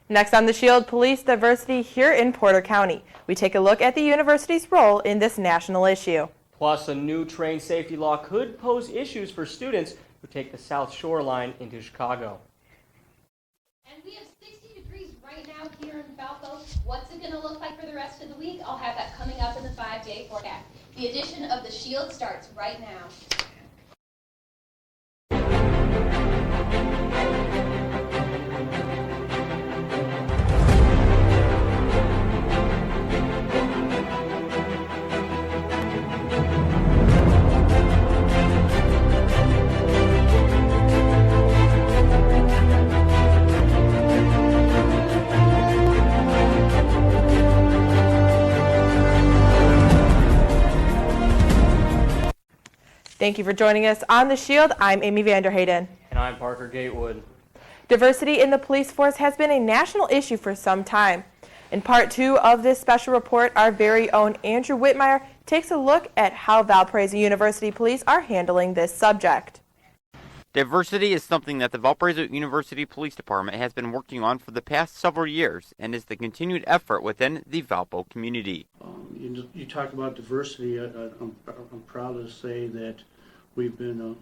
Next on The Shield, police diversity here in Porter County. We take a look at the university's role in this national issue. Plus, a new train safety law could pose issues for students who take the South Shore line into Chicago. And we have 60 degrees right now here in Valpo. What's it going to look like for the rest of the week? I'll have that coming up in the 5-day forecast. The edition of The Shield starts right now. Thank you for joining us on The Shield. I'm Amy Vanderhayden. And I'm Parker Gatewood. Diversity in the police force has been a national issue for some time. In part 2 of this special report, our very own Andrew Whitmire takes a look at how Valparaiso University police are handling this subject. Diversity is something that the Valparaiso University Police Department has been working on for the past several years and is the continued effort within the Valpo community. You talk about diversity. I'm proud to say that we've been a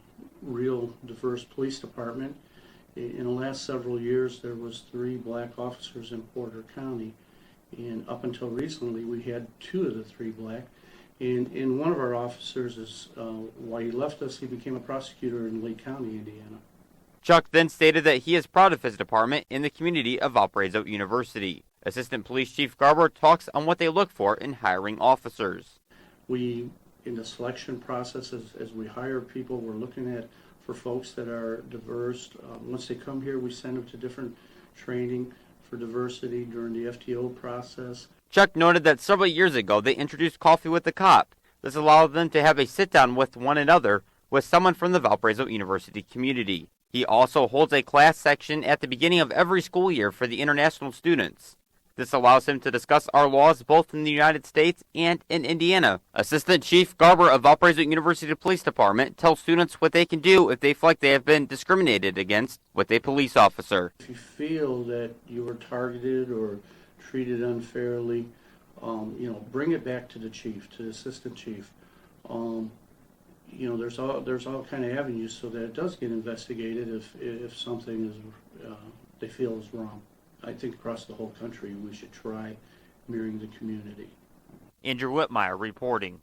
real diverse police department. In the last several years, there was 3 black officers in Porter County, and up until recently, we had 2 of the 3 black. And one of our officers is, while he left us, he became a prosecutor in Lake County, Indiana. Chuck then stated that he is proud of his department in the community of Valparaiso University. Assistant Police Chief Garber talks on what they look for in hiring officers. We, in the selection process, as we hire people, we're looking for folks that are diverse. Once they come here, we send them to different training for diversity during the FTO process. Chuck noted that several years ago they introduced Coffee with the Cop. This allowed them to have a sit-down with one another with someone from the Valparaiso University community. He also holds a class section at the beginning of every school year for the international students. This allows him to discuss our laws both in the United States and in Indiana. Assistant Chief Garber of Valparaiso University Police Department tells students what they can do if they feel like they have been discriminated against with a police officer. If you feel that you were targeted or treated unfairly, bring it back to the chief, to the assistant chief. There's all kind of avenues so that it does get investigated if something is they feel is wrong. I think across the whole country we should try mirroring the community. Andrew Whitmire reporting.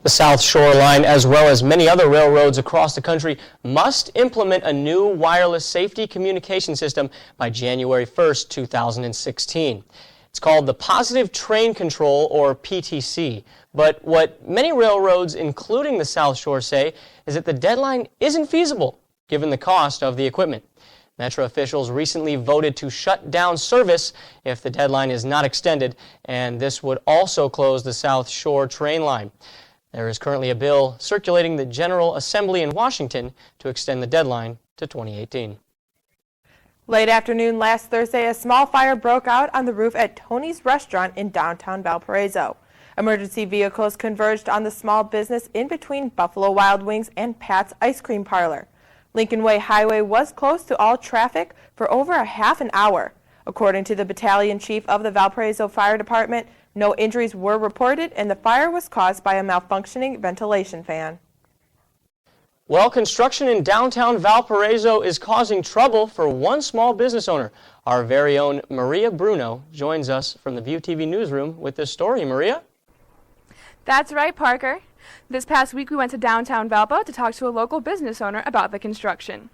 The South Shore Line, as well as many other railroads across the country, must implement a new wireless safety communication system by January 1st, 2016. It's called the Positive Train Control, or PTC. But what many railroads, including the South Shore, say is that the deadline isn't feasible, given the cost of the equipment. Metro officials recently voted to shut down service if the deadline is not extended, and this would also close the South Shore train line. There is currently a bill circulating the General Assembly in Washington to extend the deadline to 2018. Late afternoon last Thursday, a small fire broke out on the roof at Tony's Restaurant in downtown Valparaiso. Emergency vehicles converged on the small business in between Buffalo Wild Wings and Pat's Ice Cream Parlor. Lincoln Way Highway was closed to all traffic for over a half an hour. According to the battalion chief of the Valparaiso Fire Department, no injuries were reported and the fire was caused by a malfunctioning ventilation fan. Well, construction in downtown Valparaiso is causing trouble for one small business owner. Our very own Maria Bruno joins us from the View TV newsroom with this story. Maria? That's right, Parker. This past week we went to downtown Valpo to talk to a local business owner about the construction.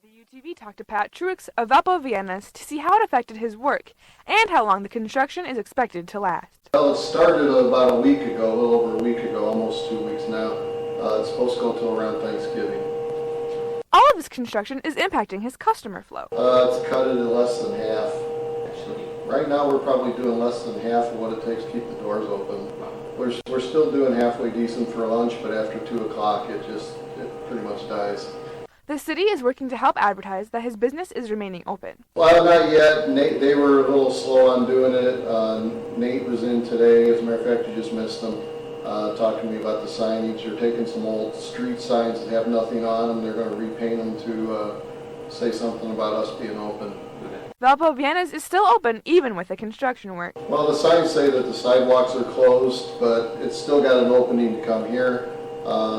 The UTV talked to Pat Truix of Valpo Viennas to see how it affected his work and how long the construction is expected to last. Well, it started about a week ago, a little over a week ago, almost 2 weeks now. It's supposed to go until around Thanksgiving. All of this construction is impacting his customer flow. It's cut it in less than half. Right now we're probably doing less than half of what it takes to keep the doors open. We're still doing halfway decent for lunch, but after 2 o'clock it pretty much dies. The city is working to help advertise that his business is remaining open. Well, not yet. They were a little slow on doing it. Nate was in today. As a matter of fact, you just missed him. talking to me about the signage. They're taking some old street signs that have nothing on them. They're going to repaint them to say something about us being open. Valpo Vienna's is still open even with the construction work. Well, the signs say that the sidewalks are closed, but it's still got an opening to come here.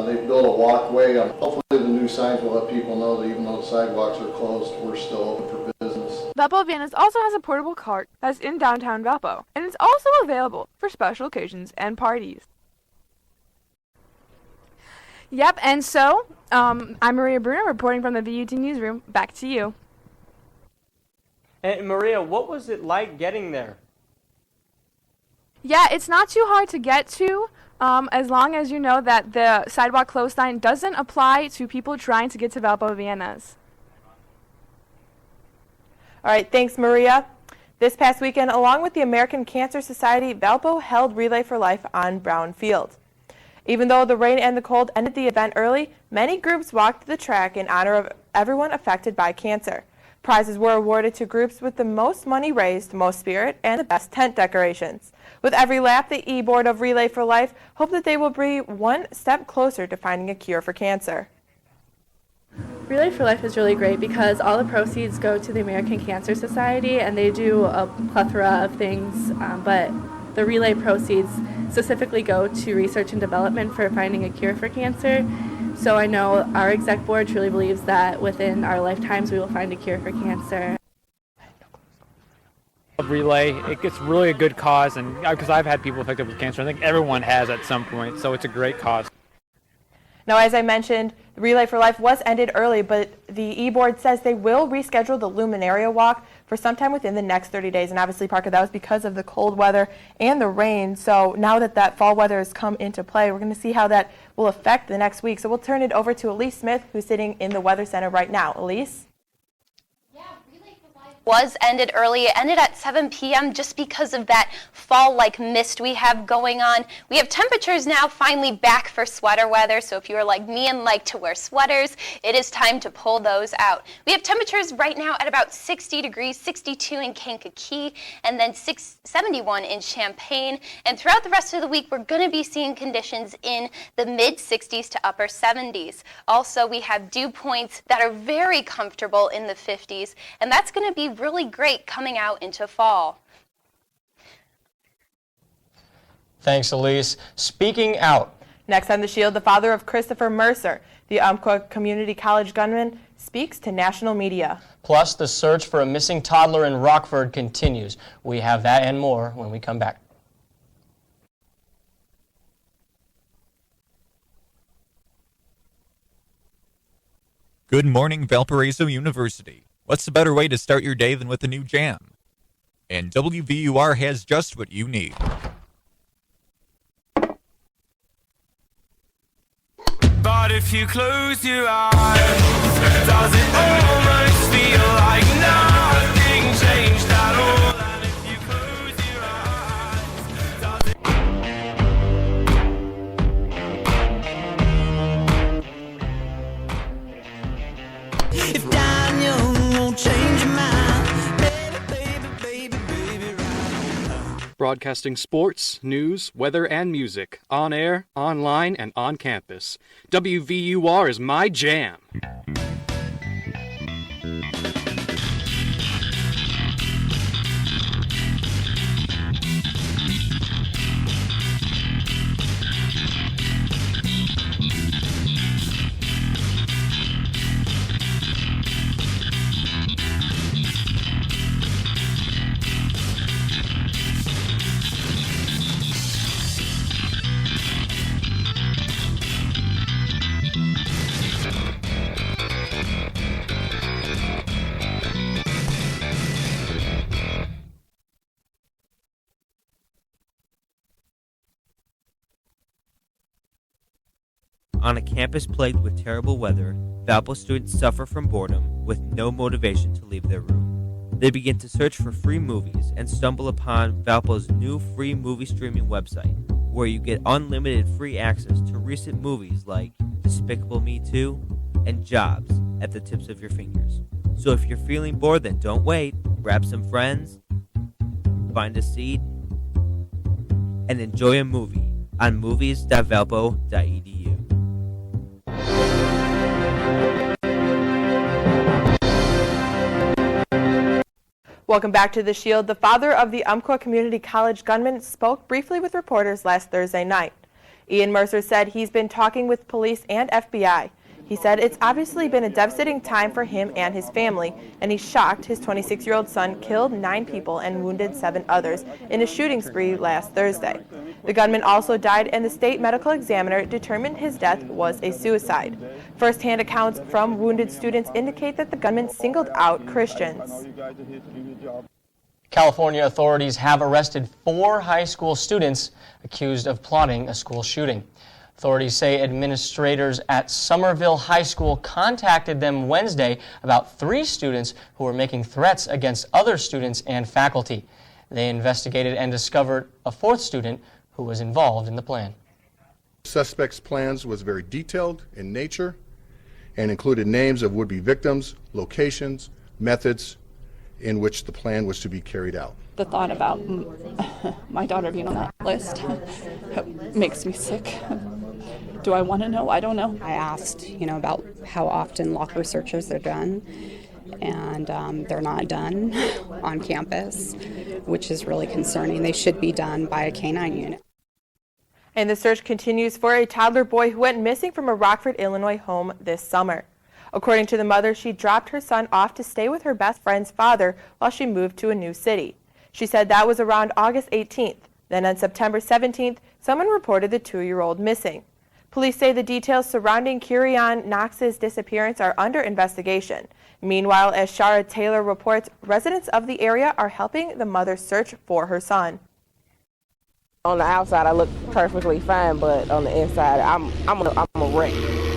They've built a walkway. Hopefully the new signs will let people know that even though the sidewalks are closed, we're still open for business. Valpo Vienna's also has a portable cart that's in downtown Valpo, and it's also available for special occasions and parties. Yep, and so, I'm Maria Bruno reporting from the VUT newsroom. Back to you. And Maria, what was it like getting there? Yeah, it's not too hard to get to, as long as you know that the sidewalk closed sign doesn't apply to people trying to get to Valpo Vienna's. All right, thanks, Maria. This past weekend, along with the American Cancer Society, Valpo held Relay for Life on Brown Field. Even though the rain and the cold ended the event early, many groups walked the track in honor of everyone affected by cancer. Prizes were awarded to groups with the most money raised, most spirit, and the best tent decorations. With every lap, the E-Board of Relay for Life hope that they will be one step closer to finding a cure for cancer. Relay for Life is really great because all the proceeds go to the American Cancer Society, and they do a plethora of things, but the Relay proceeds specifically go to research and development for finding a cure for cancer. So I know our exec board truly believes that within our lifetimes we will find a cure for cancer. Relay, it's really a good cause, and because I've had people affected with cancer, I think everyone has at some point, so it's a great cause. Now, as I mentioned, the Relay for Life was ended early, but the E-Board says they will reschedule the Luminaria Walk for sometime within the next 30 days. And obviously, Parker, that was because of the cold weather and the rain. So now that fall weather has come into play, we're going to see how that will affect the next week. So we'll turn it over to Elise Smith, who's sitting in the Weather Center right now. Elise? Was ended early. It ended at 7 p.m. just because of that fall-like mist we have going on. We have temperatures now finally back for sweater weather, so if you are like me and like to wear sweaters, it is time to pull those out. We have temperatures right now at about 60 degrees, 62 in Kankakee, and then 71 in Champaign. And throughout the rest of the week, we're going to be seeing conditions in the mid-60s to upper 70s. Also, we have dew points that are very comfortable in the 50s, and that's going to be really great coming out into fall. Thanks, Elise. Speaking out. Next on The Shield, the father of Christopher Mercer, the Umpqua Community College gunman, speaks to national media. Plus, the search for a missing toddler in Rockford continues. We have that and more when we come back. Good morning, Valparaiso University. What's the better way to start your day than with a new jam? And WVUR has just what you need. But if you close your eyes, does it almost feel like nothing changed at all? And if you close your eyes, does it... If dying young won't change your mind, baby, right. Broadcasting sports, news, weather, and music on air, online, and on campus. WVUR is my jam. On a campus plagued with terrible weather, Valpo students suffer from boredom with no motivation to leave their room. They begin to search for free movies and stumble upon Valpo's new free movie streaming website, where you get unlimited free access to recent movies like Despicable Me 2 and Jobs at the tips of your fingers. So if you're feeling bored, then don't wait. Grab some friends, find a seat, and enjoy a movie on movies.valpo.edu. Welcome back to The Shield. The father of the Umpqua Community College gunman spoke briefly with reporters last Thursday night. Ian Mercer said he's been talking with police and FBI. He said it's obviously been a devastating time for him and his family, and he's shocked his 26-year-old son killed 9 people and wounded 7 others in a shooting spree last Thursday. The gunman also died, and the state medical examiner determined his death was a suicide. First-hand accounts from wounded students indicate that the gunman singled out Christians. California authorities have arrested 4 high school students accused of plotting a school shooting. Authorities say administrators at Somerville High School contacted them Wednesday about 3 students who were making threats against other students and faculty. They investigated and discovered a 4th student who was involved in the plan. Suspect's plans was very detailed in nature and included names of would-be victims, locations, methods in which the plan was to be carried out. The thought about my daughter being on that list makes me sick. Do I want to know? I don't know. I asked, about how often locker searches are done, and they're not done on campus, which is really concerning. They should be done by a K-9 unit. And the search continues for a toddler boy who went missing from a Rockford, Illinois home this summer. According to the mother, she dropped her son off to stay with her best friend's father while she moved to a new city. She said that was around August 18th. Then on September 17th, someone reported the 2-year-old missing. Police say the details surrounding Kirion Knox's disappearance are under investigation. Meanwhile, as Shara Taylor reports, residents of the area are helping the mother search for her son. On the outside, I look perfectly fine, but on the inside, I'm a wreck.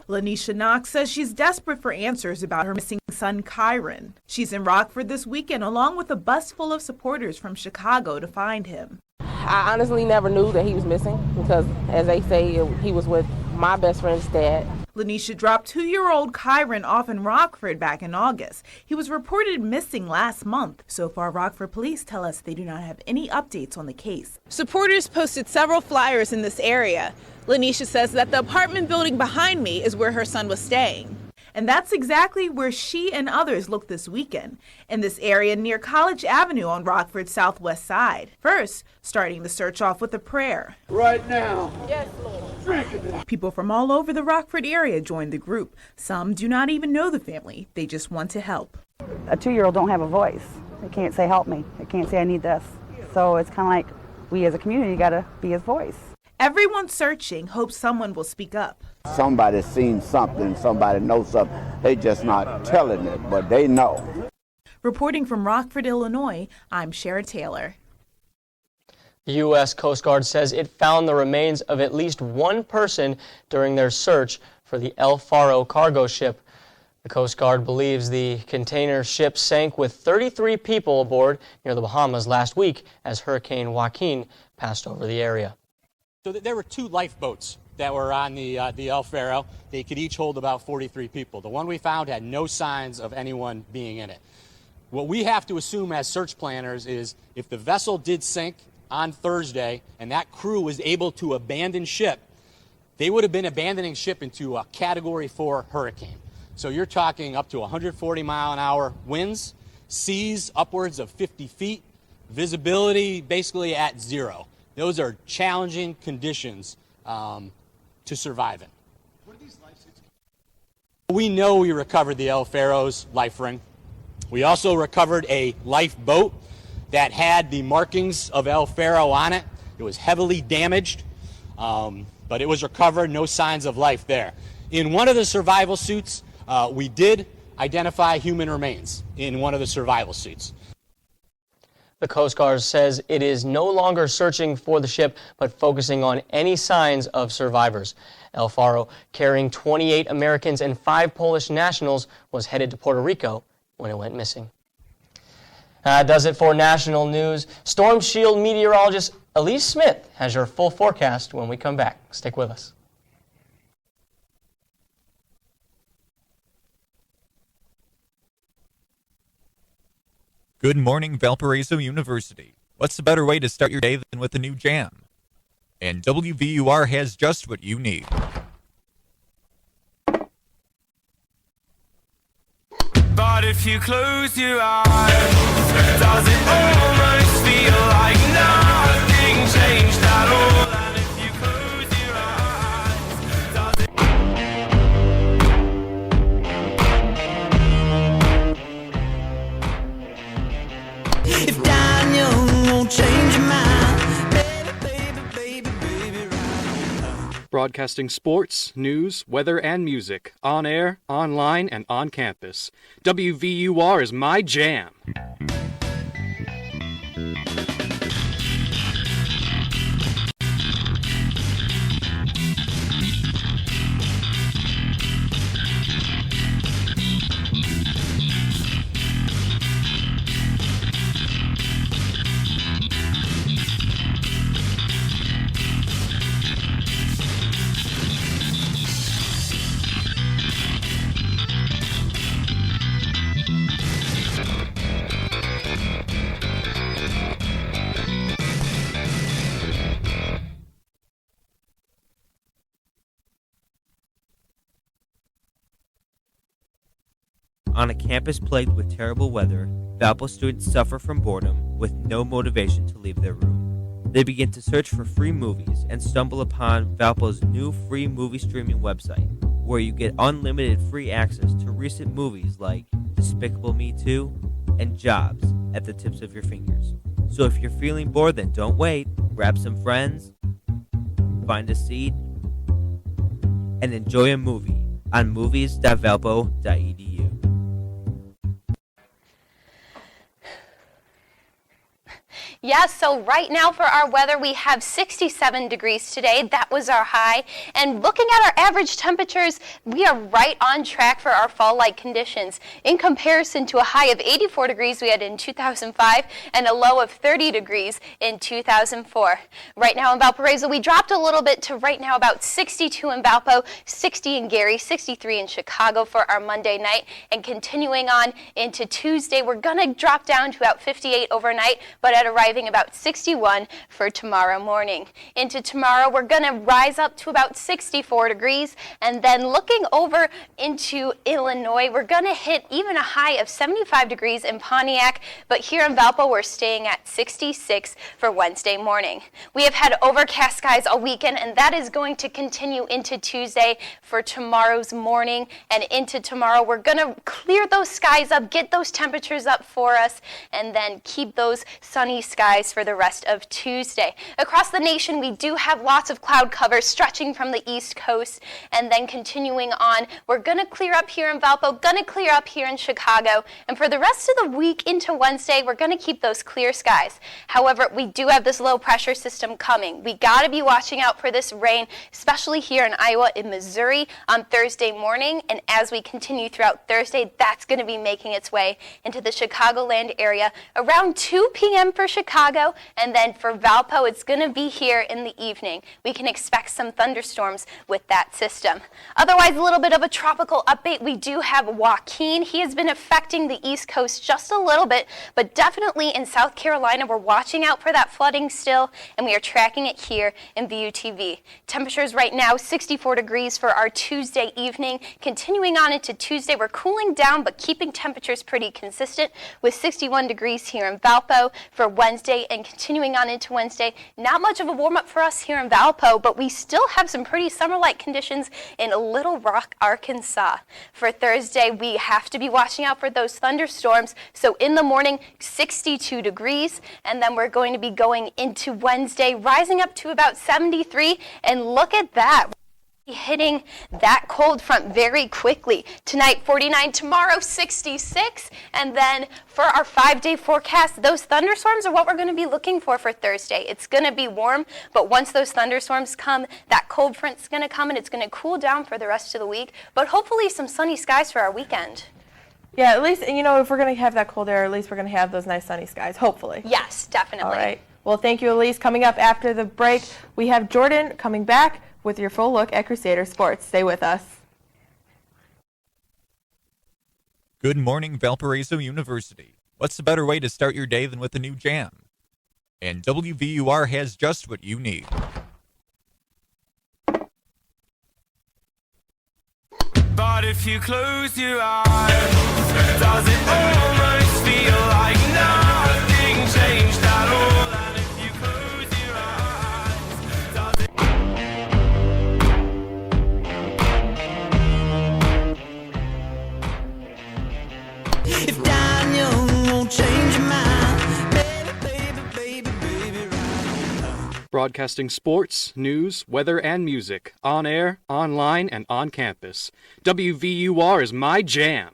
Lanisha Knox says she's desperate for answers about her missing son, Kyron. She's in Rockford this weekend along with a bus full of supporters from Chicago to find him. I honestly never knew that he was missing because, as they say, he was with my best friend's dad. Lanisha dropped 2-year-old Kyron off in Rockford back in August. He was reported missing last month. So far, Rockford police tell us they do not have any updates on the case. Supporters posted several flyers in this area. Lanisha says that the apartment building behind me is where her son was staying. And that's exactly where she and others looked this weekend, in this area near College Avenue on Rockford's southwest side. First, starting the search off with a prayer. Right now. Yes, Lord. People from all over the Rockford area joined the group. Some do not even know the family. They just want to help. A 2-year-old don't have a voice. They can't say help me. They can't say I need this. So it's kind of like we as a community got to be his voice. Everyone searching hopes someone will speak up. Somebody's seen something, somebody knows something. They just not telling it, but they know. Reporting from Rockford, Illinois, I'm Shara Taylor. The U.S. Coast Guard says it found the remains of at least 1 person during their search for the El Faro cargo ship. The Coast Guard believes the container ship sank with 33 people aboard near the Bahamas last week as Hurricane Joaquin passed over the area. So there were 2 lifeboats that were on the El Faro. They could each hold about 43 people. The one we found had no signs of anyone being in it. What we have to assume as search planners is if the vessel did sink on Thursday and that crew was able to abandon ship, they would have been abandoning ship into a Category 4 hurricane. So you're talking up to 140 mile an hour winds, seas upwards of 50 feet, visibility basically at 0. Those are challenging conditions to survive in. What are these life suits? We know we recovered the El Faro's life ring. We also recovered a lifeboat that had the markings of El Faro on it. It was heavily damaged, but it was recovered, no signs of life there. In one of the survival suits, we did identify human remains in one of the survival suits. The Coast Guard says it is no longer searching for the ship, but focusing on any signs of survivors. El Faro, carrying 28 Americans and 5 Polish nationals, was headed to Puerto Rico when it went missing. That does it for national news. Storm Shield meteorologist Elise Smith has your full forecast when we come back. Stick with us. Good morning, Valparaiso University. What's a better way to start your day than with a new jam? And WVUR has just what you need. But if you close your eyes, does it almost feel like nothing changed at all? And if you close your eyes, does it... If dying young won't change your mind, Broadcasting sports, news, weather, and music on air, online, and on campus. WVUR is my jam. On a campus plagued with terrible weather, Valpo students suffer from boredom with no motivation to leave their room. They begin to search for free movies and stumble upon Valpo's new free movie streaming website, where you get unlimited free access to recent movies like Despicable Me 2 and Jobs at the tips of your fingers. So if you're feeling bored, then don't wait. Grab some friends, find a seat, and enjoy a movie on movies.valpo.edu. Yeah, so right now for our weather, we have 67 degrees today. That was our high. And looking at our average temperatures, we are right on track for our fall-like conditions. In comparison to a high of 84 degrees we had in 2005 and a low of 30 degrees in 2004. Right now in Valparaiso, we dropped a little bit to right now about 62 in Valpo, 60 in Gary, 63 in Chicago for our Monday night. And continuing on into Tuesday, we're going to drop down to about 58 overnight, but at arriving about 61 for tomorrow morning. Into tomorrow, we're going to rise up to about 64 degrees, and then looking over into Illinois, we're going to hit even a high of 75 degrees in Pontiac, but here in Valpo, we're staying at 66 for Wednesday morning. We have had overcast skies all weekend, and that is going to continue into Tuesday for tomorrow's morning, and into tomorrow, we're going to clear those skies up, get those temperatures up for us, and then keep those sunny skies for the rest of Tuesday. Across the nation, we do have lots of cloud cover stretching from the east coast, and then continuing on, we're going to clear up here in Valpo, going to clear up here in Chicago, and for the rest of the week into Wednesday, we're going to keep those clear skies. However, we do have this low pressure system coming. We got to be watching out for this rain, especially here in Iowa and Missouri on Thursday morning, and as we continue throughout Thursday, that's going to be making its way into the Chicagoland area around 2 p.m. for Chicago, and then for Valpo, it's going to be here in the evening. We can expect some thunderstorms with that system. Otherwise, a little bit of a tropical update. We do have Joaquin. He has been affecting the East Coast just a little bit, but definitely in South Carolina, we're watching out for that flooding still, and we are tracking it here in VUTV. Temperatures right now, 64 degrees for our Tuesday evening. Continuing on into Tuesday, we're cooling down, but keeping temperatures pretty consistent with 61 degrees here in Valpo for Wednesday, and continuing on into Wednesday, not much of a warm-up for us here in Valpo, but we still have some pretty summer-like conditions in Little Rock, Arkansas. For Thursday, we have to be watching out for those thunderstorms, so in the morning, 62 degrees, and then we're going to be going into Wednesday, rising up to about 73, and look at that. Hitting that cold front very quickly. Tonight, 49, tomorrow, 66, and then for our 5-day forecast, those thunderstorms are what we're going to be looking for Thursday. It's going to be warm, but once those thunderstorms come, that cold front's going to come, and it's going to cool down for the rest of the week, but hopefully some sunny skies for our weekend. Yeah, at least, if we're going to have that cold air, at least we're going to have those nice sunny skies, hopefully. Yes, definitely. All right. Well, thank you, Elise. Coming up after the break, we have Jordan coming back with your full look at Crusader Sports. Stay with us. Good morning, Valparaiso University. What's a better way to start your day than with a new jam? And WVUR has just what you need. if you close your eyes? Does it almost feel like nothing changed at all? And if you close your eyes, does it... If dying young won't change your mind, baby, Broadcasting sports, news, weather, and music on air, online, and on campus. WVUR is my jam.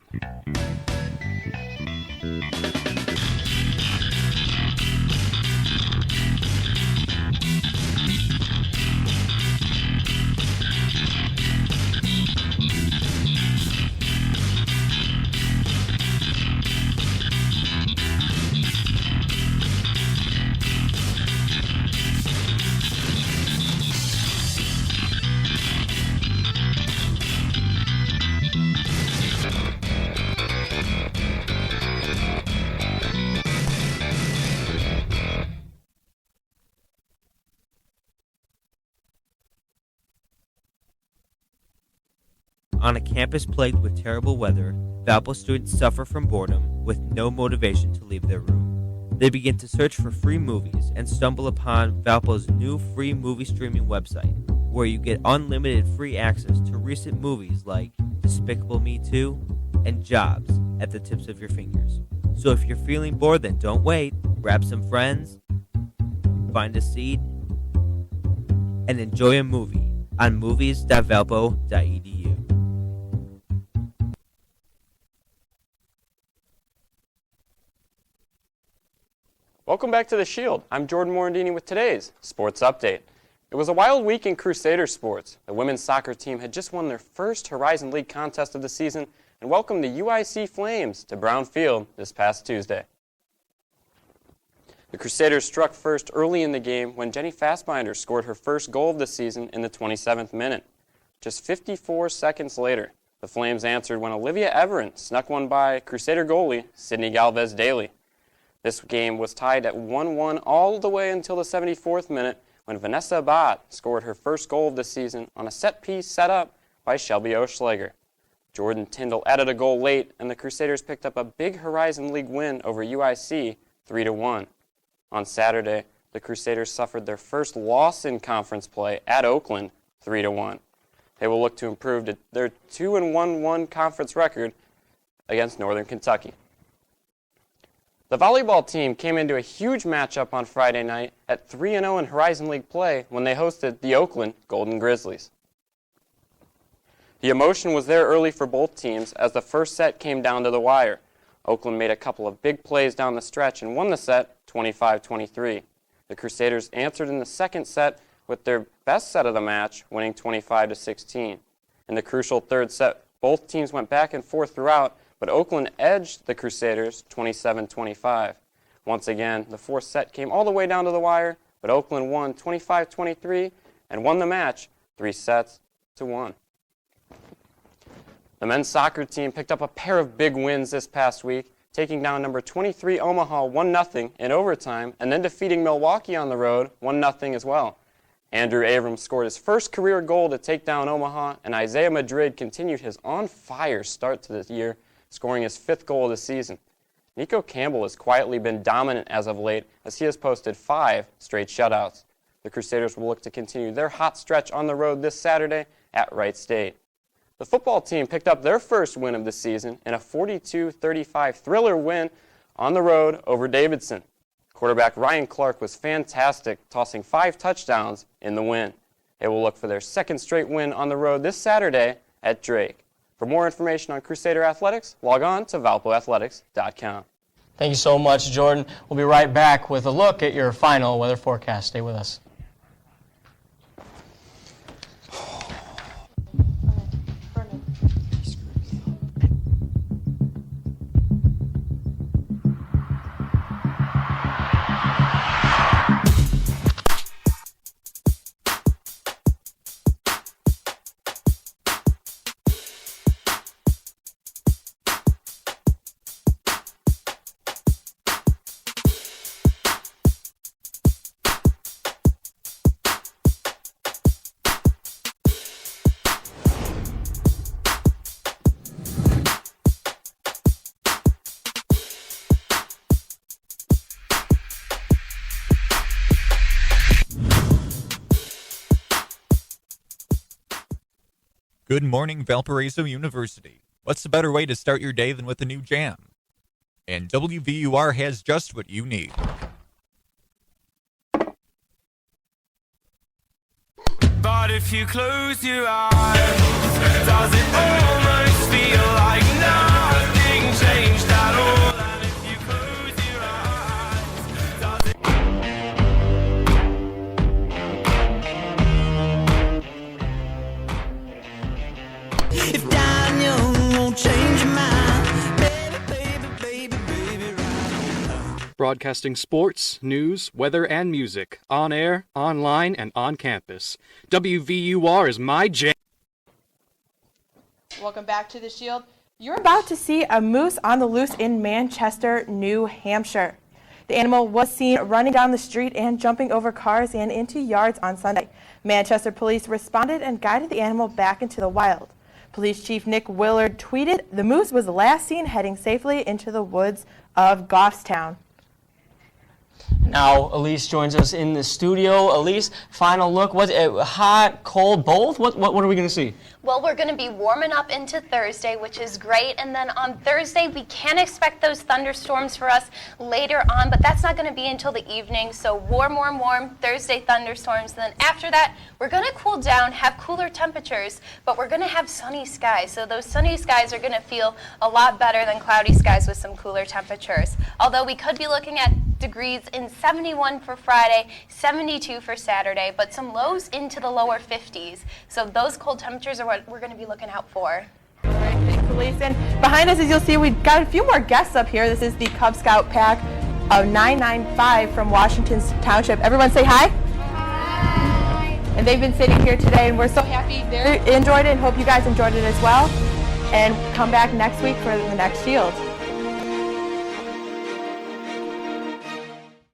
On a campus plagued with terrible weather, Valpo students suffer from boredom with no motivation to leave their room. They begin to search for free movies and stumble upon Valpo's new free movie streaming website, where you get unlimited free access to recent movies like Despicable Me 2 and Jobs at the tips of your fingers. So if you're feeling bored, then don't wait. Grab some friends, find a seat, and enjoy a movie on movies.valpo.edu. Welcome back to The Shield. I'm Jordan Morandini with today's Sports Update. It was a wild week in Crusader sports. The women's soccer team had just won their first Horizon League contest of the season and welcomed the UIC Flames to Brown Field this past Tuesday. The Crusaders struck first early in the game when Jenny Fassbinder scored her first goal of the season in the 27th minute. Just 54 seconds later, the Flames answered when Olivia Everett snuck one by Crusader goalie Sydney Galvez-Daly. This game was tied at 1-1 all the way until the 74th minute when Vanessa Abad scored her first goal of the season on a set piece set up by Shelby Oschlager. Jordan Tyndall added a goal late, and the Crusaders picked up a big Horizon League win over UIC 3-1. On Saturday, the Crusaders suffered their first loss in conference play at Oakland 3-1. They will look to improve their 2-1-1 conference record against Northern Kentucky. The volleyball team came into a huge matchup on Friday night at 3-0 in Horizon League play when they hosted the Oakland Golden Grizzlies. The emotion was there early for both teams as the first set came down to the wire. Oakland made a couple of big plays down the stretch and won the set 25-23. The Crusaders answered in the second set with their best set of the match, winning 25-16. In the crucial third set, both teams went back and forth throughout, but Oakland edged the Crusaders 27-25. Once again, the fourth set came all the way down to the wire, but Oakland won 25-23 and won the match 3-1. The men's soccer team picked up a pair of big wins this past week, taking down number 23 Omaha 1-0 in overtime and then defeating Milwaukee on the road 1-0 as well. Andrew Abrams scored his first career goal to take down Omaha, and Isaiah Madrid continued his on-fire start to the year, scoring his fifth goal of the season. Nico Campbell has quietly been dominant as of late, as he has posted 5 straight shutouts. The Crusaders will look to continue their hot stretch on the road this Saturday at Wright State. The football team picked up their first win of the season in a 42-35 thriller win on the road over Davidson. Quarterback Ryan Clark was fantastic, tossing 5 touchdowns in the win. They will look for their second straight win on the road this Saturday at Drake. For more information on Crusader Athletics, log on to valpoathletics.com. Thank you so much, Jordan. We'll be right back with a look at your final weather forecast. Stay with us. Good morning, Valparaiso University. What's a better way to start your day than with a new jam? And WVUR has just what you need. But if you close your eyes, does it almost feel like nothing changed at all? And if you close your eyes, does it... If dying young won't change your mind, baby, Broadcasting sports, news, weather, and music on air, online, and on campus. WVUR is my jam. Welcome back to The Shield. You're about to see a moose on the loose in Manchester, New Hampshire. The animal was seen running down the street and jumping over cars and into yards on Sunday. Manchester police responded and guided the animal back into the wild. Police Chief Nick Willard tweeted, "The moose was last seen heading safely into the woods of Goffstown." Now, Elise joins us in the studio. Elise, final look. What's hot, cold, both? What are we going to see? Well, we're going to be warming up into Thursday, which is great. And then on Thursday, we can expect those thunderstorms for us later on, but that's not going to be until the evening. So warm, warm, warm, Thursday thunderstorms. And then after that, we're going to cool down, have cooler temperatures, but we're going to have sunny skies. So those sunny skies are going to feel a lot better than cloudy skies with some cooler temperatures. Although we could be looking at degrees in 71 for Friday, 72 for Saturday, but some lows into the lower 50s. So those cold temperatures are what we're going to be looking out for. All right, thanks, Elise. And behind us, as you'll see, we've got a few more guests up here. This is the Cub Scout Pack of 995 from Washington Township. Everyone say hi. Hi. And they've been sitting here today, and we're so happy they enjoyed it and hope you guys enjoyed it as well. And come back next week for the next Shield.